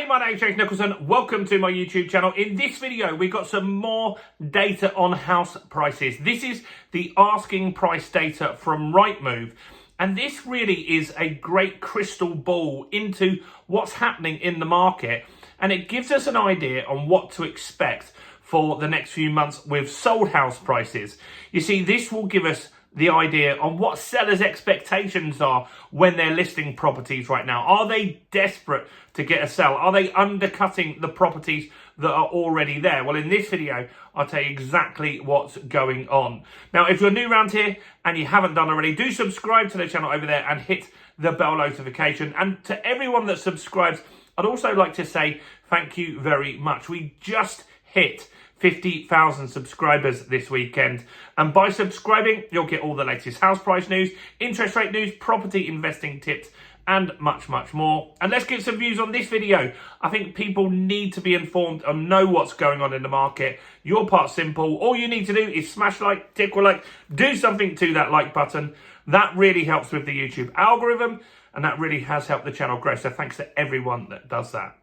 Hey, my name's Nicholson. Welcome to my YouTube channel. In this video, we got some more data on house prices. This is the asking price data from Rightmove. And this really is a great crystal ball into what's happening in the market. And it gives us an idea on what to expect for the next few months with sold house prices. You see, this will give us the idea on what sellers' expectations are when they're listing properties right now. Are they desperate to get a sell? Are they undercutting the properties that are already there? Well, in this video, I'll tell you exactly what's going on. Now, if you're new around here and you haven't done already, do subscribe to the channel over there and hit the bell notification. And to everyone that subscribes, I'd also like to say thank you very much. We just hit 50,000 subscribers this weekend, and by subscribing you'll get all the latest house price news, interest rate news, property investing tips and much more. And let's get some views on this video. I think people need to be informed and know what's going on in the market. Your part's simple. All you need to do is smash like, tickle like, do something to that like button. That really helps with the YouTube algorithm, and that really has helped the channel grow, so thanks to everyone that does that.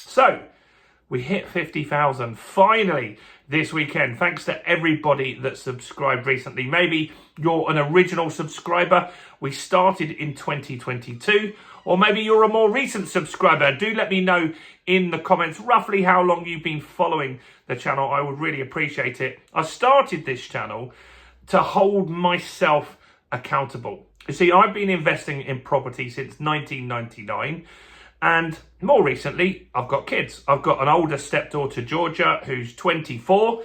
So we hit 50,000 finally this weekend, thanks to everybody that subscribed recently. Maybe you're an original subscriber. We started in 2022, or maybe you're a more recent subscriber. Do let me know in the comments roughly how long you've been following the channel. I would really appreciate it. I started this channel to hold myself accountable. You see, I've been investing in property since 1999. And more recently, I've got kids. I've got an older stepdaughter, Georgia, who's 24.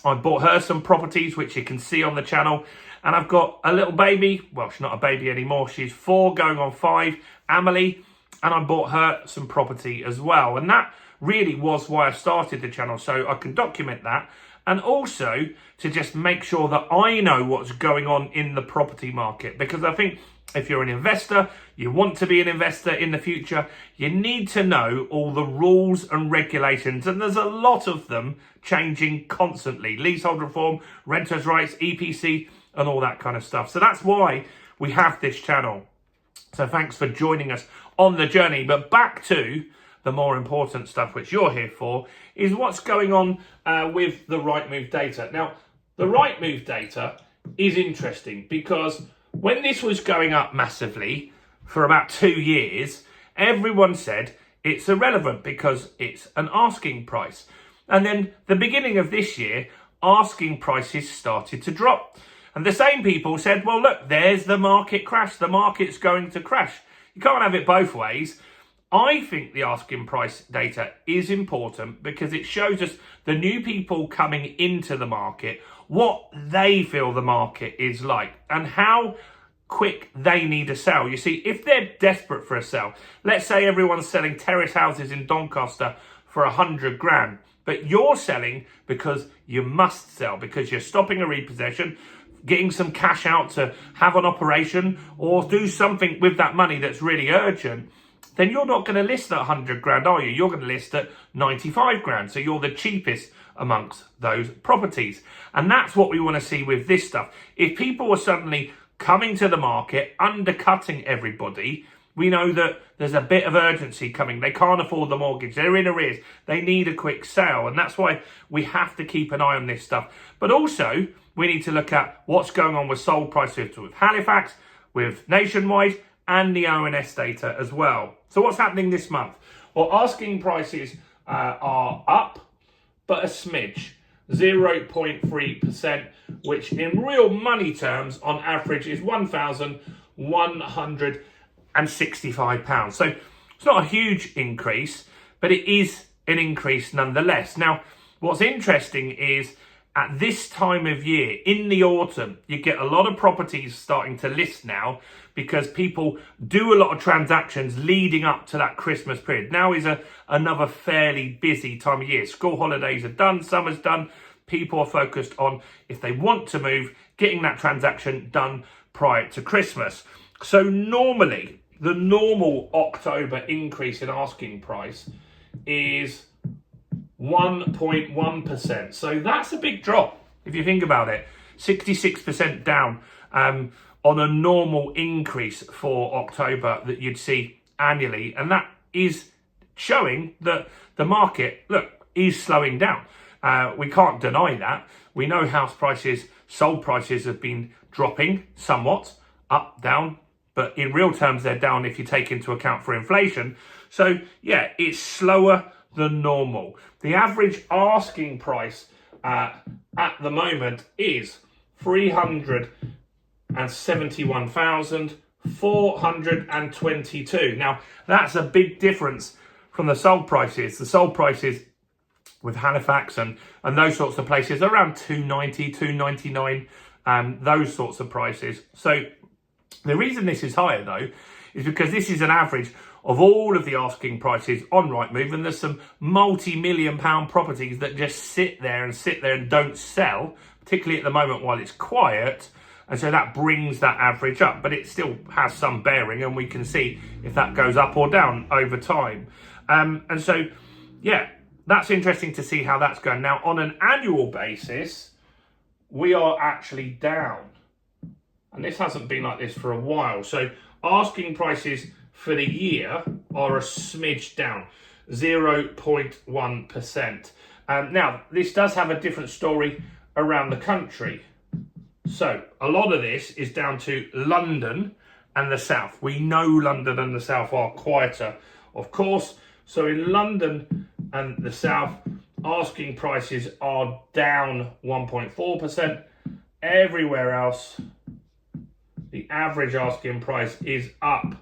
I bought her some properties, which you can see on the channel. And I've got a little baby. Well, she's not a baby anymore. She's 4 going on 5, Amelie. And I bought her some property as well. And that really was why I started the channel, so I can document that. And also to just make sure that I know what's going on in the property market. Because I think if you're an investor, you want to be an investor in the future, you need to know all the rules and regulations. And there's a lot of them changing constantly. Leasehold reform, renters' rights, EPC, and all that kind of stuff. So that's why we have this channel. So thanks for joining us on the journey. But back to the more important stuff, which you're here for, is what's going on with the Rightmove data. Now, the Rightmove data is interesting because when this was going up massively for about 2 years, everyone said it's irrelevant because it's an asking price. And then the beginning of this year, asking prices started to drop. And the same people said, well, look, there's the market crash. The market's going to crash. You can't have it both ways. I think the asking price data is important because it shows us the new people coming into the market, what they feel the market is like and how quick they need a sell. You see, if they're desperate for a sell, let's say everyone's selling terrace houses in Doncaster for 100 grand, but you're selling because you must sell, because you're stopping a repossession, getting some cash out to have an operation or do something with that money that's really urgent, then you're not going to list at 100 grand, are you? You're going to list at 95 grand. So you're the cheapest amongst those properties. And that's what we want to see with this stuff. If people are suddenly coming to the market, undercutting everybody, we know that there's a bit of urgency coming. They can't afford the mortgage. They're in arrears. They need a quick sale. And that's why we have to keep an eye on this stuff. But also, we need to look at what's going on with sold prices with Halifax, with Nationwide, and the ONS data as well. So what's happening this month? Well, asking prices are up, but a smidge, 0.3%, which in real money terms, on average, is £1,165. So it's not a huge increase, but it is an increase nonetheless. Now, what's interesting is at this time of year, in the autumn, you get a lot of properties starting to list now because people do a lot of transactions leading up to that Christmas period. Now is another fairly busy time of year. School holidays are done, summer's done. People are focused on, if they want to move, getting that transaction done prior to Christmas. So normally, the normal October increase in asking price is 1.1%. So that's a big drop if you think about it. 66% down on a normal increase for October that you'd see annually. And that is showing that the market, look, is slowing down. We can't deny that. We know house prices, sold prices have been dropping somewhat, up, down, but in real terms, they're down if you take into account for inflation. So yeah, it's slower than normal. The average asking price at the moment is $371,422. Now, that's a big difference from the sold prices. The sold prices with Halifax and those sorts of places around 290, 299, those sorts of prices. So the reason this is higher though is because this is an average of all of the asking prices on Rightmove, and there's some multi-million pound properties that just sit there and don't sell, particularly at the moment while it's quiet, and so that brings that average up, but it still has some bearing, and we can see if that goes up or down over time. And so, yeah, that's interesting to see how that's going. Now, on an annual basis, we are actually down, and this hasn't been like this for a while. So asking prices for the year are a smidge down, 0.1%. Now, this does have a different story around the country. So a lot of this is down to London and the South. We know London and the South are quieter, of course. So in London and the South, asking prices are down 1.4%. Everywhere else, the average asking price is up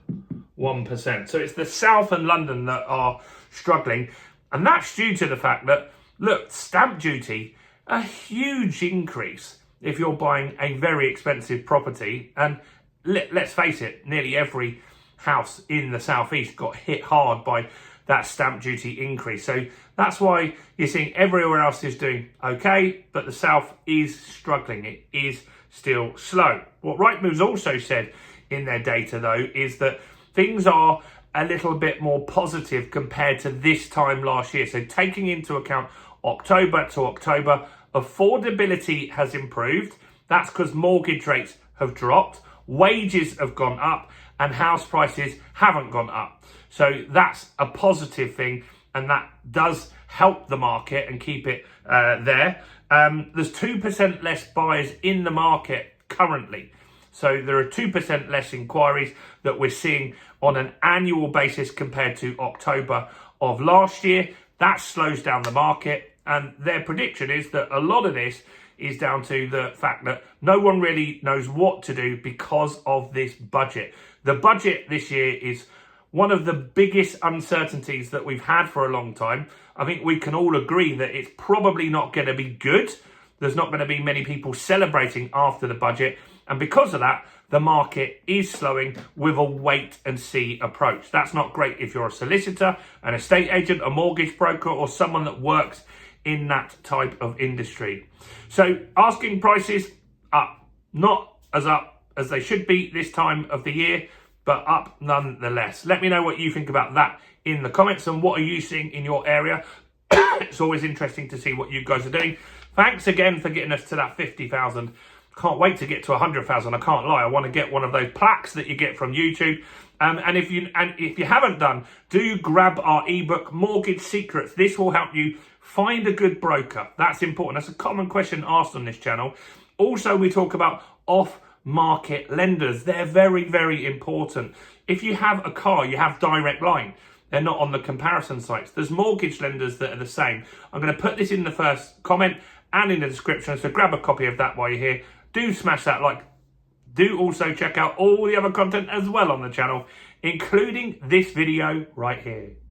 1%. So it's the South and London that are struggling. And that's due to the fact that, look, stamp duty, a huge increase if you're buying a very expensive property. And let's face it, nearly every house in the Southeast got hit hard by that stamp duty increase. So that's why you're seeing everywhere else is doing okay, but the South is struggling. It is still slow. What Rightmove's also said in their data, though, is that things are a little bit more positive compared to this time last year. So taking into account October to October, affordability has improved. That's because mortgage rates have dropped, wages have gone up, and house prices haven't gone up. So that's a positive thing, and that does help the market and keep it there. There's 2% less buyers in the market currently. So there are 2% less inquiries that we're seeing on an annual basis compared to October of last year. That slows down the market, and their prediction is that a lot of this is down to the fact that no one really knows what to do because of this budget. The budget this year is one of the biggest uncertainties that we've had for a long time. I think we can all agree that it's probably not going to be good. There's not going to be many people celebrating after the budget. And because of that, the market is slowing with a wait and see approach. That's not great if you're a solicitor, an estate agent, a mortgage broker, or someone that works in that type of industry. So asking prices up, not as up as they should be this time of the year, but up nonetheless. Let me know what you think about that in the comments, and what are you seeing in your area. It's always interesting to see what you guys are doing. Thanks again for getting us to that 50,000. Can't wait to get to 100,000. I can't lie. I want to get one of those plaques that you get from YouTube. And if you haven't done, do grab our ebook, Mortgage Secrets. This will help you find a good broker. That's important. That's a common question asked on this channel. Also, we talk about off-market lenders. They're very, very important. If you have a car, you have Direct Line. They're not on the comparison sites. There's mortgage lenders that are the same. I'm going to put this in the first comment and in the description, so grab a copy of that while you're here. Do smash that like. Do also check out all the other content as well on the channel, including this video right here.